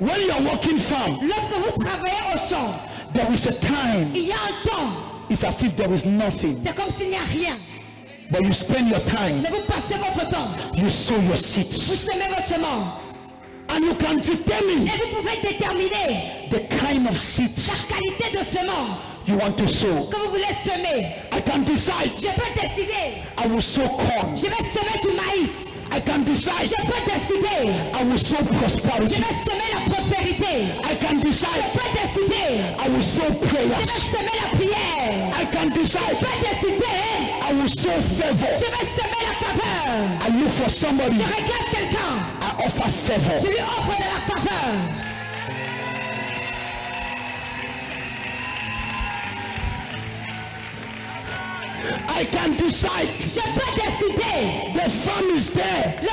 When you are working farm, lorsque vous travaillez au champ, there is a time. il y a un temps. It's as if there is nothing. C'est comme s'il n'y a rien. But you spend your time. Mais vous passez votre temps. You sow your Vous seeds. semez vos semences. And you can determine Et vous pouvez déterminer the kind of seeds la qualité de semences you want to sow. que vous voulez semer. I can decide. Je peux décider. I will sow corn. Je vais semer du maïs. I can decide. Je peux décider. I will sow Je prosperity. vais semer la prospérité. I can Je decide. peux décider. I will sow Je prayer. vais semer la prière. I can Je decide. peux décider. I will sow favor. Je vais semer la faveur. I look for somebody. Je regarde quelqu'un. I offer favor. Je lui offre de la faveur. I can decide. Je peux décider. The farm is there. Le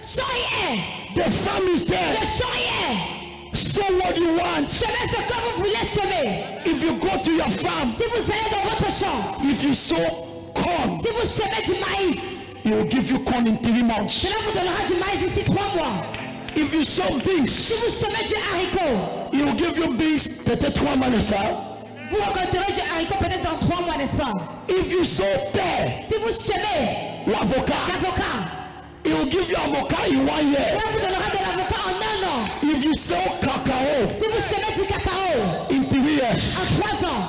champ y est. The farm is Le there. champ y est. Sow what you want. Semez ce que vous voulez semer. If you go to your farm, Si vous allez dans votre champ, if you sow corn, si vous semez du maïs, he will give you corn in 3 months. cela vous donnera du maïs d'ici 3 mois. If you sow beans, Si vous semez du haricot, he will give you beans peut-être 3 mois de ça. vous récolterez du haricot peut-être dans 3 mois, n'est-ce pas? If you sow pear, Si vous semez l'avocat, l'avocat, he will give you avocat in 1 year. cela vous donnera de l'avocat en 1 an. If you sow cacao Si vous semez du cacao in 3 years, en 3 ans,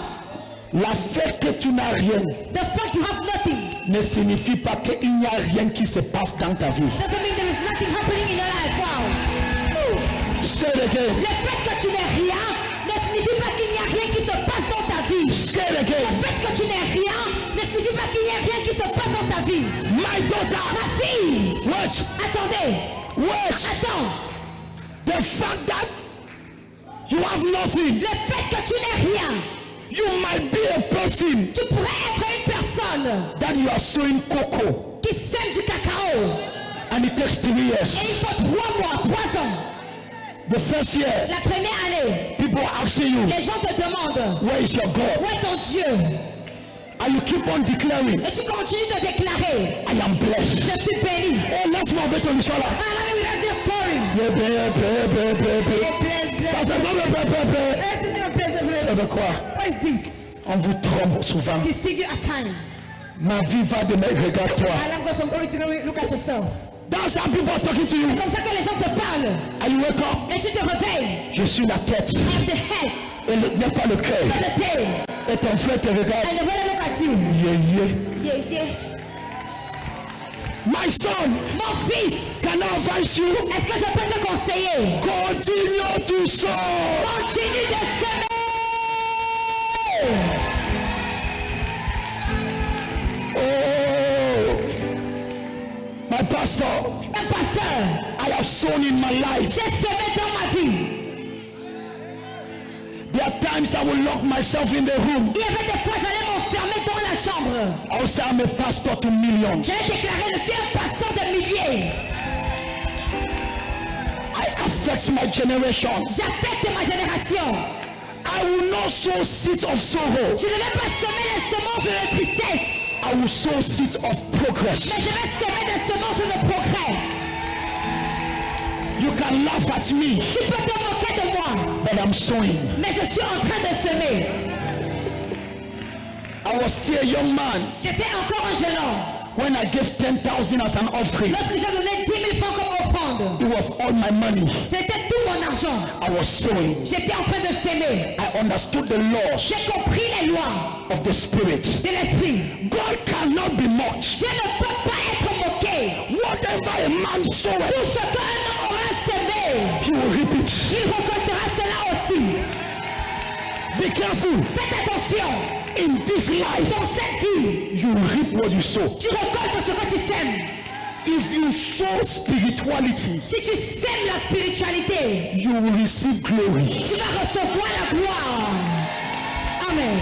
la fait que tu n'as rien the fact you have nothing ne signifie pas qu'il n'y a rien qui se passe dans ta vie. doesn't mean there is nothing happening in your life. Wow. Say it again. Le fait que tu n'aies rien ne signifie pas qu'il n'y a rien qui se passe dans ta vie. Say it Le again. fait que tu n'aies rien ne signifie pas qu'il n'y a rien qui se passe dans ta vie. My daughter, Ma fille, wait, attendez, wait. attends. The fact that you have nothing, Le fait que tu n'aies rien, you might be a person tu pourrais être une personne that you are sowing cocoa qui sème du cacao and it takes 3 et years. il faut 3 mois, 3 ans. The first year, La première année, people are asking you, les gens te demandent, where is your God? où est ton Dieu? And you keep on declaring, Et tu continues de déclarer, I am blessed. je suis béni. Oh, let's move it on the shoulder. Ah, let me read this story. Yeah, Bless, Ça, c'est pas le Ça veut quoi? What is this? On vous trompe souvent. Deceive you at time. Ma vie va de mes regarde-toi. Allah got some glory to glory. Look at yourself. That's how people are talking to you. C'est comme ça que les gens te parlent. And you wake up, Et tu te réveilles. je suis la tête I'm the head, et n'est pas le cœur. not the tail. Et ton frère te regarde. And the brother look at you. Yeah, yeah. Yeah, yeah. My son, Mon fils, can I advise you? est-ce que je peux te conseiller? Continue to sow. Continue de semer. Oh, my pastor, Un pasteur, I have sown in my life. j'ai semé dans ma vie. There are times I will lock myself in the room. Il y avait des fois, j'allais m'enfermer dans la chambre. I will say I'm a pastor to millions. J'allais déclarer, je suis un pasteur de milliers. I affect my generation. J'affecte ma génération. I will not sow seeds of sorrow. Je ne vais pas semer les semences de tristesse, I will sow seeds of progress. mais je vais semer des semences de progrès. You can laugh at me, Tu peux te moquer de moi, but I'm sowing. mais je suis en train de semer. I was still a young man J'étais encore un jeune homme. when I gave 10,000 as an offering. Lorsque j'ai donné 10 000 francs comme offrande, It was all my money. c'était tout mon argent. I was sowing. J'étais en train de s'aimer. I understood the laws J'ai compris les lois of the spirit. de l'esprit. God cannot be mocked. Je ne peux pas être moqué. Whatever a man soweth, Tout ce qu'un homme aura semé, he will reap it. il récoltera cela aussi. Be careful. Faites attention. In this life, Dans cette vie, you reap what you sow. tu récoltes ce que tu sèmes. If you sow spirituality, Si tu sèmes la spiritualité, you will receive glory. tu vas recevoir la gloire. Amen.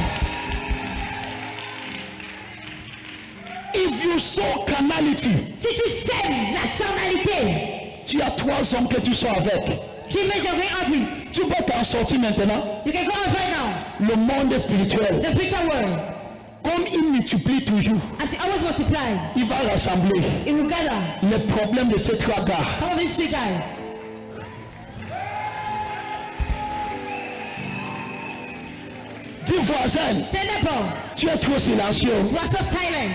If you sow carnality, Si tu sèmes la charnalité, tu as 3 hommes que tu sois avec. tu mesurerais en 8. Tu peux t'en sortir maintenant. You can go on right now. Le monde spirituel, The spiritual world, comme il multiplie toujours, as it always multiply, il va rassembler it will gather. les problèmes de ces 3 gars. Some of these three guys, Dis voisin, Say neighbor, tu es trop silencieux. you are so silent.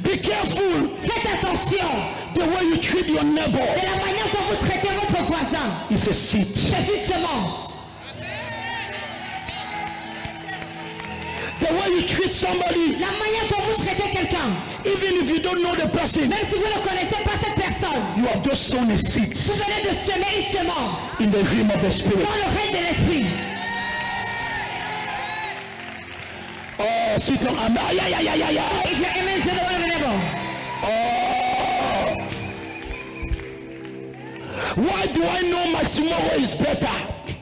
Be careful Faites attention the way you treat your neighbor. de la manière dont vous traitez votre voisin. It's a seed. C'est une semence. The way you treat somebody, La manière dont vous traitez quelqu'un, even if you don't know the person, même si vous ne connaissez pas cette personne, you have just sown a seed vous venez de semer une semence in the realm of the spirit. dans le règne de l'esprit. Oh, sit down. Yeah. If your amen is available, Oh. Why do I know my tomorrow is better?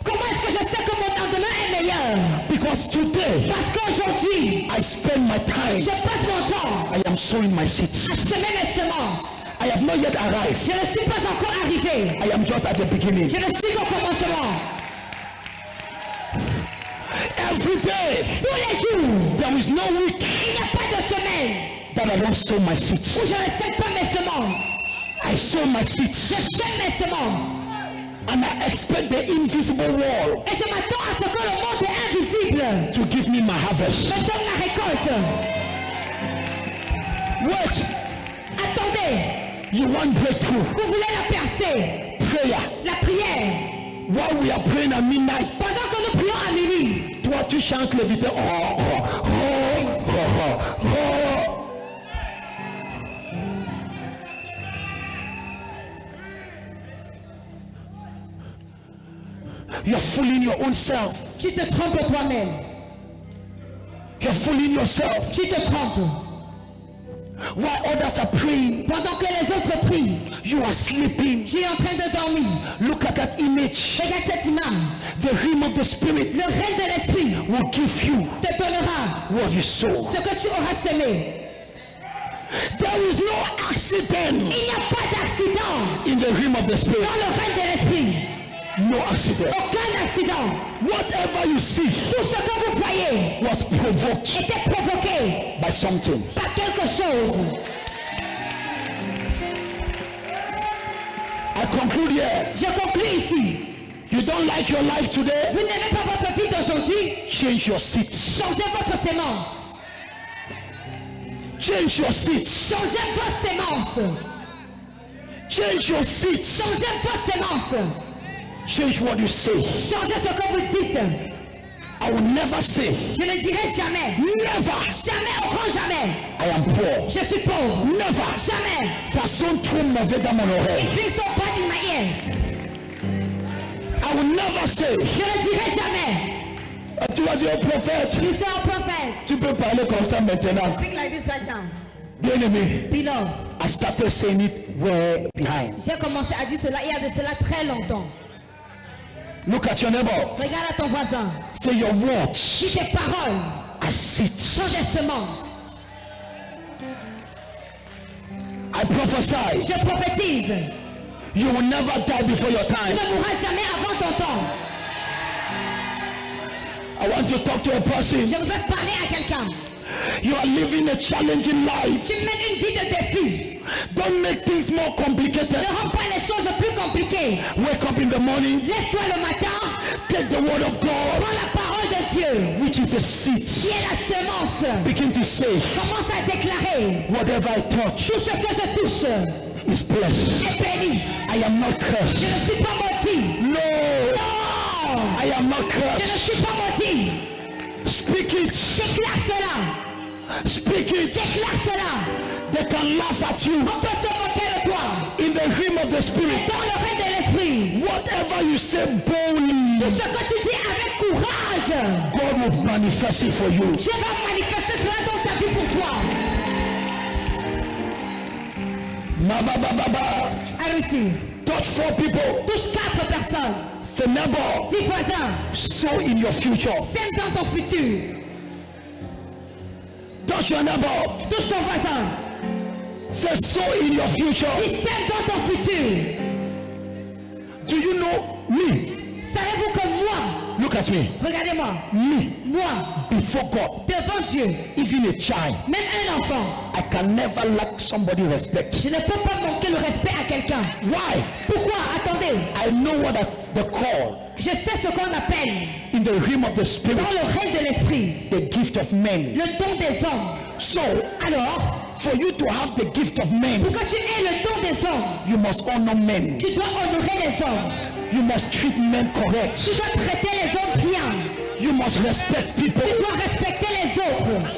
comment est-ce que je sais que mon lendemain est meilleur? Because today Parce qu'aujourd'hui, I spend my time. je passe mon temps I am sowing my seeds. à semer mes semences. I have not yet arrived. Je ne suis pas encore arrivé. I am just at the beginning. Je ne suis qu'au commencement. Every day Tous les jours, there is no week il n'y a pas de semaine that I don't sow my seeds. où je ne sème pas mes semences. I sow my seeds Je sème mes semences. and I expect the invisible world Et je m'attends à ce que le monde invisible to give me my harvest. me donne la récolte. Wait, Attendez, you want breakthrough? vous voulez la percée, Prayer. la prière. While we are praying at midnight, Pendant que nous prions à minuit, toi tu chantes le vite. You're fooling your own self. tu te trompes toi-même. You're fooling yourself. Tu te trompes. While others are praying, Pendant que les autres prient, you are sleeping. tu es en train de dormir. Look at that image. Regarde cette image. The realm of the spirit Le règne de l'esprit will give you te donnera what you sow. ce que tu auras semé. There is no accident Il n'y a pas d'accident in the realm of the spirit. dans le règne de l'esprit. No accident. Aucun accident. Whatever you see Tout ce que vous voyez was provoked était provoqué by something. par quelque chose. I conclude here. Je conclue ici. You don't like your life today? Vous n'aimez pas votre vie d'aujourd'hui? Change your seats. Changez votre sémence. Change your seats. Changez vos sémences. Change your seats. Changez vos sémences. Change what you say. Changez ce que vous dites. I will never say, Je ne dirai jamais. never, Jamais, au grand jamais. I am poor. Je suis pauvre. Never. Jamais. Ça sonne trop mauvais dans mon oreille. Things so bad in my ears. I will never say. Je ne dirai jamais. Tu vas dire au prophète, You say, oh prophet. tu peux parler comme ça maintenant. Speak like this right now. Bien aimé, Beloved. I started saying it way behind. J'ai commencé à dire cela il y a de cela très longtemps. Look at your neighbor. Regarde à ton voisin. Say your words Dis tes paroles are seeds. sont des semences. I prophesy, Je prophétise. you will never die before your Tu time. ne mourras jamais avant ton temps. I want to talk to a person. Je voudrais parler à quelqu'un. You are living a challenging life. Tu mènes une vie de défi. Don't make things more complicated. Ne rends pas les choses plus compliquées. Wake up in the morning, Lève-toi le matin. take the word of God, Prends la parole de Dieu. which is a seed. Qui est la semence. Begin to say, Commence à déclarer. whatever I touch Tout ce que je touche is blessed. est béni. I am not cursed. Je ne suis pas maudit. No, Non. I am not Je cursed. ne suis pas maudit. Speak it. Déclare cela. Speak it. Déclare cela. They can laugh at you On peut se moquer de toi. in the realm of the spirit. Dans le règne de l'esprit. Whatever you say boldly, Tout ce que tu dis avec courage. God will manifest it for you. Je vais manifester cela dans ta vie pour toi. Mabababa. I receive. Touch 4 people. Touche 4 personnes. Say neighbor, 10 voisins. sow in your future. Sème dans ton futur. Touch your neighbor. Touche ton voisin. Say sow in your future. Il sème dans ton futur. Do you know me? Savez-vous que moi, Look at me. Regardez-moi. Me, Moi, before God, devant Dieu, even a child, même un enfant, I can never lack somebody respect. je ne peux pas manquer le respect à quelqu'un. Why? Pourquoi? Attendez. I know what the call Je sais ce qu'on appelle in the realm of the spirit, dans le règne de l'esprit the gift of men. le don des hommes. So, Alors, for you to have the gift of men, pour que tu aies le don des hommes, you must honor men. tu dois honorer les hommes. You must treat men correct. Tu dois traiter les hommes bien. You must respect people. Tu dois respecter les autres.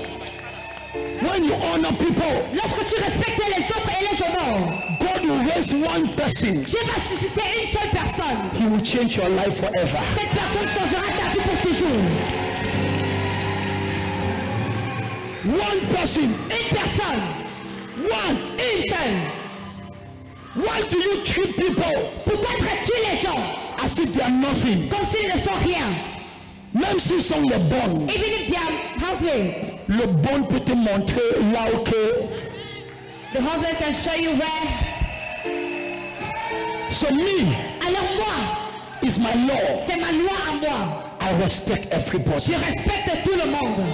When you honor people, Lorsque tu respectes les autres et les honores, God will raise one person. Dieu va susciter une seule personne. He will change your life forever. Cette personne changera ta vie pour toujours. One person. Une personne. Une seule. Why do you treat people Pourquoi traites-tu les gens as if they are nothing? comme s'ils ne sont rien? Même s'ils sont les bons, Even if they are housemates, le bon peut te montrer là où que. the husband can show you where. So me Alors moi, is my law. c'est ma loi à moi. I respect everybody. Je respecte tout le monde.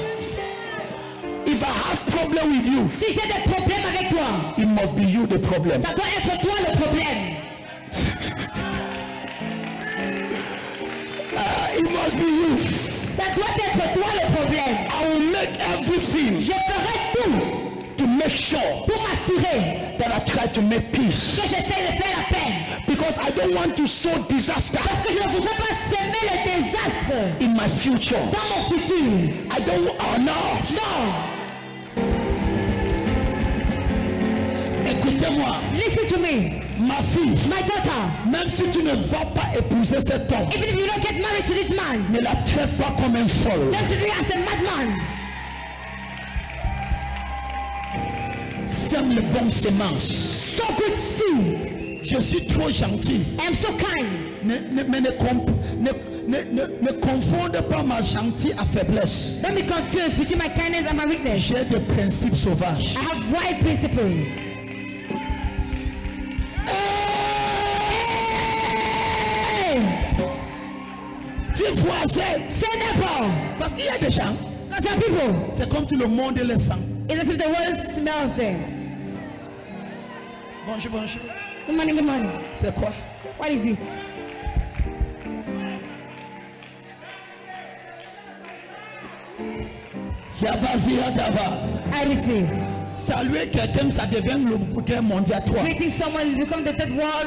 If I have problem with you, Si j'ai des problèmes avec toi, it must be you the problem. ça doit être toi le problème. It must be you. Ça doit être toi le problème. I will make everything Je ferai tout to make sure pour m'assurer that I try to make peace. que j'essaie de faire la paix. Because I don't want to sow disaster Parce que je ne voudrais pas semer le désastre in my future. dans mon futur. I don't. Oh no. Non. Écoutez-moi, Listen to me. ma fille. My daughter, Même si tu ne vas pas épouser cet homme, even if you don't get married to this man, ne la traite pas comme un folle. don't treat me as a madman. Sème le bon semence. So good seed. Je suis trop gentil. I am so kind. Mais ne confonde pas ma gentille à faiblesse. Don't be confused between my kindness and my weakness. J'ai des principes sauvages. I have wild principles. Hey! Dis voisin. Say neighbor. Parce qu'il y a des gens, Because some people, c'est comme si le monde les sent. it's as if the world smells them. Bonjour, bonjour. Good morning, good morning. C'est quoi? What is it? Yabazi Yadaba. I receive. Saluer quelqu'un, ça devient le guerre mondial 3. Greeting someone has become the third world.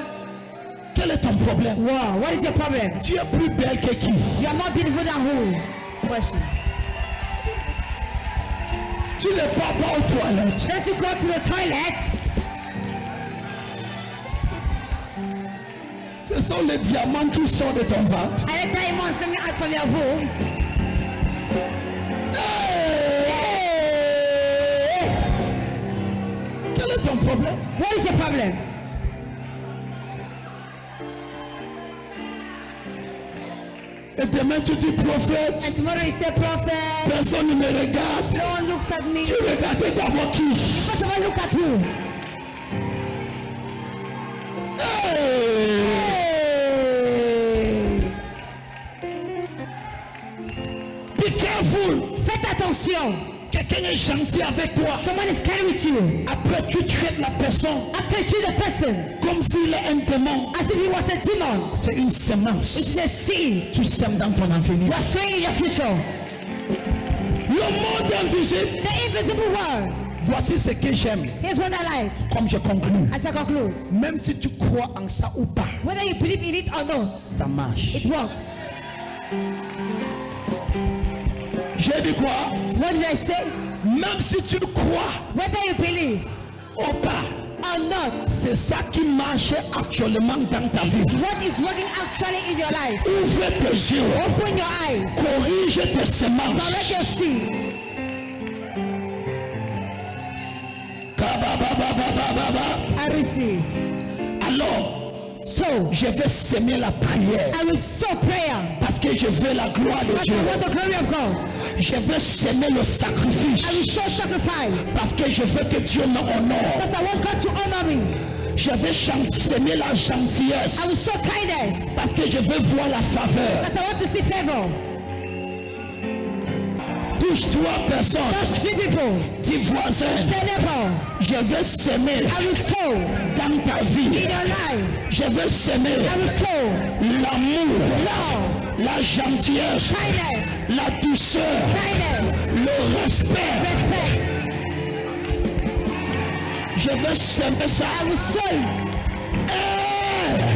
Quel est ton problème? Wow, what is your problem? Tu es plus belle que qui? You are more beautiful than who? Question. Tu ne pars pas aux toilettes. Don't you go to the toilets? Ce sont les diamants qui sortent de ton ventre. Are the diamonds coming out from your womb? Hey! Quel est ton problème? What is your problem? Et demain tu dis prophète. And tomorrow you say prophet. Personne ne me regarde. No one looks at me. Tu regardais d'abord qui? First of all, look at who? Hey! Be careful. Faites attention. Quelqu'un est gentil avec toi. Someone is kind with you. Après tu traites la personne After you treat the person comme s'il est un démon. as if he was a demon, C'est une semence. it is a seed. Tu sèmes dans ton avenir. You are sowing in your future. Le monde invisible. The invisible world. Voici ce que j'aime. Here's what I like. Comme je conclue. As I conclude, Même si tu crois en ça ou pas, whether you believe in it or not, ça marche. it works. J'ai dit quoi? What did I say? Même si tu crois Whether you believe ou pas, or not, c'est ça qui marche actuellement dans ta vie. what is working actually in your life? Ouvre tes yeux. Open your eyes. Corrige tes semences. Correct your seeds. I receive. Alors, So, je vais semer la prière I will sow prayer. parce que je veux la gloire de But Dieu. I want the glory of God. Je veux semer le sacrifice I will sow sacrifice. parce que je veux que Dieu m'honore. Because I want God to honor me. Je vais semer la gentillesse I will sow kindness. parce que je veux voir la faveur. Because I want to see favor. Touche 3 personnes. Those 3 people. Dis voisin, Say neighbor. je vais semer I will sow dans ta vie. in your life. Je vais semer I will sow l'amour, love, la gentillesse, kindness, la douceur, kindness, le respect. respect. Je vais semer ça. I will sow it.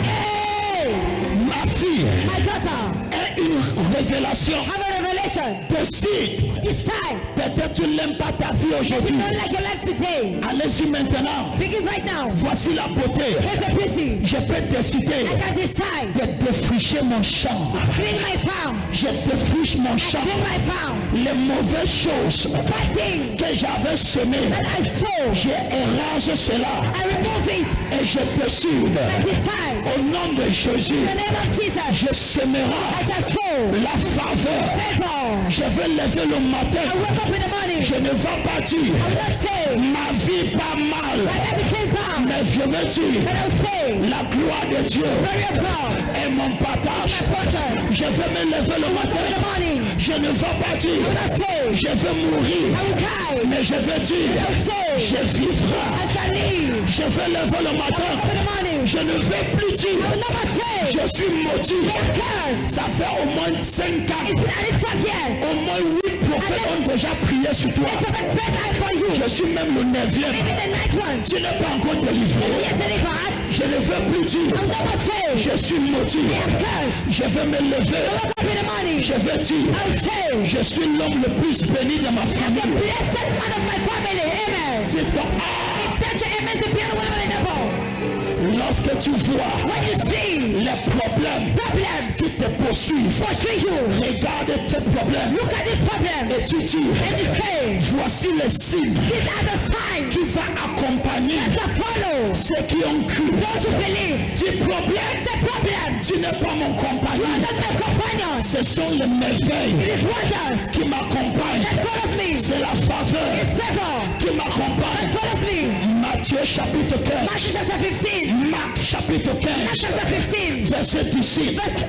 Hey, Ma fille my daughter, est une révélation. have a revelation. Décide. Decide. Peut-être tu n'aimes pas ta vie You aujourd'hui. don't like your life today. Allez-y maintenant. Begin right now. Voici la beauté. Here's a beauty. Je peux décider I can decide. de défricher mon champ. Clean my farm. Je défriche mon I champ. clean my farm. Les mauvaises choses Bad things que j'avais semées, that I sow, je érase cela I remove it. et je décide I decide. au nom de Jésus, In the name of Jesus, je sèmerai I shall sow la faveur. favor. Je vais lever le I matin. wake up in the morning. Je ne vais pas I dire will not say ma vie pas mal, my life is still down. mais je vais dire But I will say la gloire de Dieu glory of God. est mon partage. My portion. Je vais me lever le I wake up in the matin. morning. Je ne vais pas I dire will not say je vais mourir, I will die. mais je vais I dire will say je vivrai. I shall live. Je vais lever le I matin. wake up in the morning. Je ne vais plus I dire will never say je suis maudit. I am cursed. Ça fait au moins 5 ans. It's been at least 12 years. Au moins 8 prophètes ont déjà prié sur toi. The prophet press out for you. Je suis même le 9e. Even the ninth one. Tu n'es pas encore délivré. He is delivered. Je ne vais plus I dire will never say je suis maudit. I am cursed. Je vais me lever. I wake up in the morning. Je vais dire I will say je suis l'homme le plus béni de ma the famille. blessed man of my family. Amen. C'est ton art. Touch your amen to be on the one of the devil. Lorsque tu vois When you see les problèmes problems qui te poursuivent, pursue you, regarde tes problèmes look at this problem et tu dis and you say, voici les signes these are the signs qui vont accompagner that follow ceux qui ont cru. those who believe. Dis problème, It's a problem. tu n'es pas mon You are compagnon. not my companions. Ce sont les merveilles It is wonders qui m'accompagnent. that follows me. C'est la faveur It's favor qui that m'accompagne. follows me. Matthieu chapitre 15. Matthew chapter 15. Marc chapitre Mark 15. chapter 15. Verset 17. Verse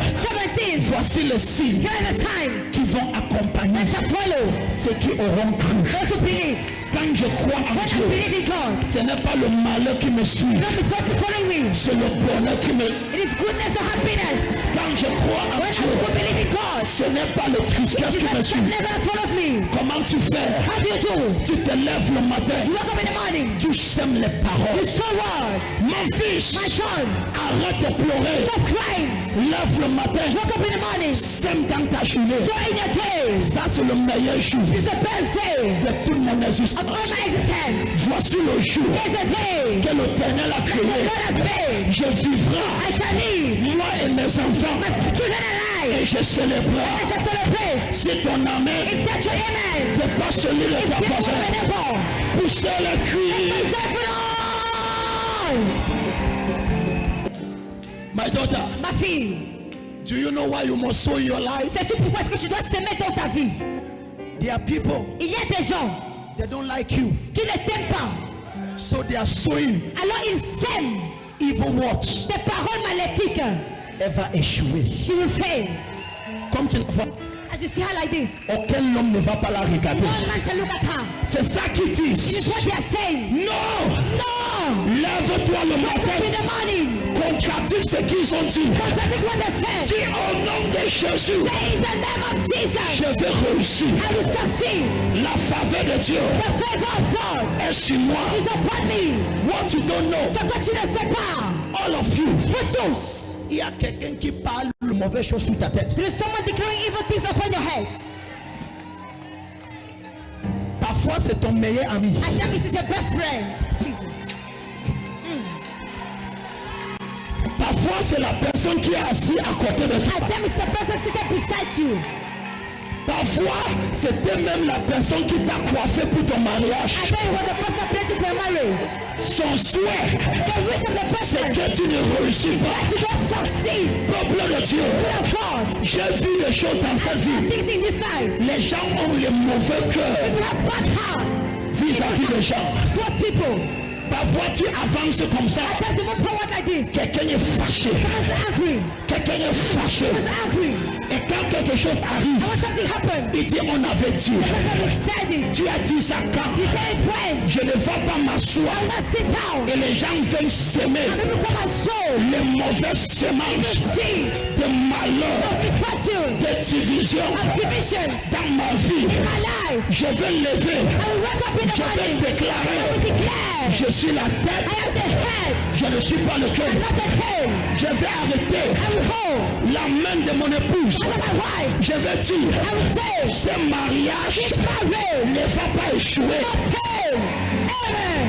17. Voici les signes Here are the signs qui vont accompagner that shall follow ceux qui auront cru. those who believe. Quand je crois en When I Dieu, believe in God, ce n'est pas le malheur qui me suit, no misfortune following me. c'est le bonheur qui me... It is goodness and happiness. Quand je crois en When I Dieu, believe in God, ce n'est pas le tristesse it qui me is suit. that never follows me. Comment tu fais? How do you do? Tu te lèves le matin, You wake up in the morning. tu sèmes les You paroles. sow words. Mon fils, My son, arrête de pleurer. stop crying. Lève le matin, Wake up in the morning. sème dans ta journée. Sow in your day. Ça, c'est le meilleur jour It's the best day de toute mon of all existence. my existence. Voici le jour It's a day que l'Éternel a the créé. Lord has made. Je vivrai, I shall live. moi et mes enfants, My children alive. et je célébrerai. I shall celebrate. Si ton amen If that's your amen, n'est pas celui de it's ta people voisin, available. poussez le cri. Joyful noise. My daughter, Ma fille, do you know why you must sow in your life? c'est pourquoi est-ce que tu dois s'aimer dans ta vie. There are people, Il y a des gens they don't like you, qui ne t'aiment pas. so they are sowing Alors ils sèment evil words. des paroles maléfiques. Elle va échouer. She will fail. Comme tu le vois, As you see her like this, aucun homme ne va pas la regarder. no man shall look at her. C'est ça qu'ils It is disent. what they are saying. Non! No! Lève-toi le Wake up in matin, the morning. contradique ce qu'ils ont dit. Contradict what they said. Dis au nom de Jésus, Say in the name of Jesus, je vais réussir. I will succeed. La faveur de Dieu The favor of God est sur moi. is upon me. What you don't know, Ce que tu ne sais pas, all of you, vous tous, il y a quelqu'un qui parle de mauvaises choses sur ta tête. there is someone declaring evil things upon your heads. Parfois, c'est ton meilleur ami. And then it is your best friend. Jesus. Parfois, c'est la personne qui est assise à côté de toi. And then it's the person seated beside you. Parfois, c'était même la personne qui t'a coiffé pour ton mariage. And then it was the person that prayed for your marriage. Son souhait, The wish of the c'est person que tu ne réussis pas. that you don't succeed. Peuple de Dieu, Good of God. j'ai vu des choses dans cette vie. Things in this life. Les gens ont les mauvais cœurs You have bad hearts vis-à-vis des gens. towards people. Parfois tu avances comme ça. At times you move forward like this. Quelqu'un est fâché. Someone's angry. Quelqu'un est fâché. Someone's angry. Et quand quelque chose arrive, And when something happens, il dit on avait dit. the person said it. Tu as dit ça quand? You said it when? Je ne vais pas I m'asseoir. will not sit down. Et les gens viennent s'aimer And people come and sow les mauvaises semences seeds de malheur, of misfortune, de division of divisions dans ma vie. in my life. Je vais lever. I will wake up in the Je vais morning. I déclarer. will declare, Je suis la tête. I am the head, Je ne suis pas le cœur. not the tail. Je vais arrêter I will hold la main de mon épouse. under my wife. Je vais dire, I will say, ce mariage this marriage ne va pas échouer. not fail. Amen.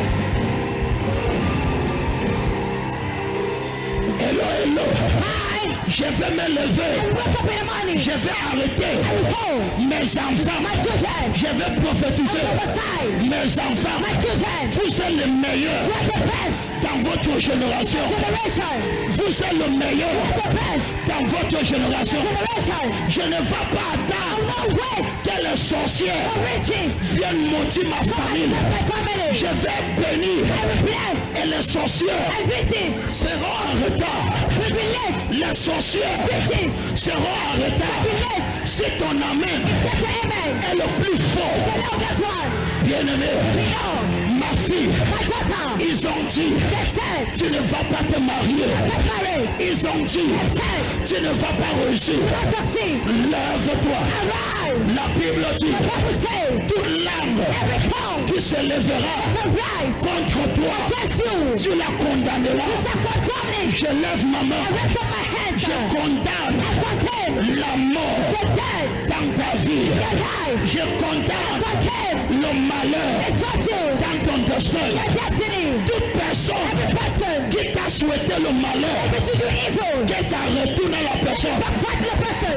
Hello, hello. I Je vais me lever. will wake up in the morning. Je vais arrêter I will hold mes enfants. my children. Je vais prophétiser. Prophesy. Mes enfants, My children. vous êtes les meilleurs You are the best dans votre génération. generation. Vous êtes le meilleur The best dans votre génération. generation. Je ne vais pas I will attendre not wait que les sorcières for riches. viennent maudire ma I famille. bless my family. Je vais bénir I will bless et les sorcières and riches seront en retard. will be late. Les sorcières Riches seront en retard. will be late. Si ton amen That's the amen. est le plus fort, The loudest one. bien-aimé, We know. ma fille, My daughter. ils ont dit, They said, tu ne vas pas te marier. get married. Ils ont dit, They said, tu ne vas pas réussir. not succeed. Lève-toi. Arise. La Bible dit, The Bible says, toute langue every tongue qui se lèvera shall rise contre toi, against you. tu la condamneras. You shall condemn it. Je lève ma I main. raise up my hands. Je condamne I condemn la mort the dead, dans ta vie. the life, Je condamne condemn le malheur misfortune, dans ton destin. your destiny. Toute personne Every person qui t'a souhaité le malheur, which is evil, que ça retourne à la personne. back to the person.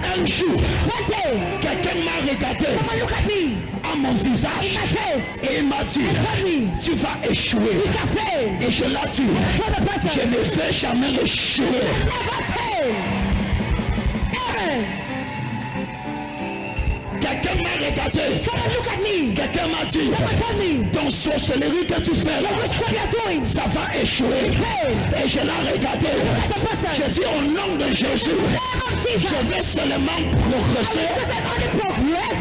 Un jour, One day, quelqu'un m'a regardé someone look at me à mon in visage my face et il m'a dit, and told me, tu vas you échouer. shall fail. Et je l'ai dit, Tell the person, je ne vais jamais échouer. never fail. Amen. Quelqu'un m'a regardé. Someone look at me. Quelqu'un m'a dit, Someone told me, ton sorcellerie que tu fais là, the witchcraft you're doing, ça va échouer. fail. Et je l'ai regardé. Look at the person. Je dis au nom de Jésus, Name of Jesus. je vais seulement progresser. Because I'm only progress.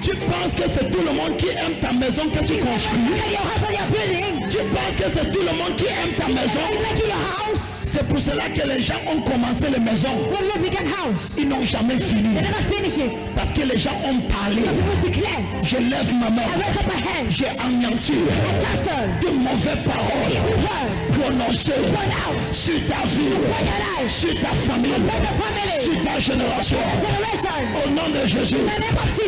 Tu penses que c'est tout le monde qui aime ta maison que tu construis? Look at your house and your building. Tu penses que c'est tout le monde qui aime ta maison? You like your house. C'est pour cela que les gens ont commencé les maisons. Go live big house. Ils n'ont jamais fini. They never finish it. Parce que les gens ont parlé. People declare. Je lève ma main. I raise up my hands. J'ai anéanti I cancel de mauvaises paroles words prononcées going out sur ta vie, by your life, sur ta famille, by the family, sur ta génération. generation. Au nom de Jésus. In the name of Jesus.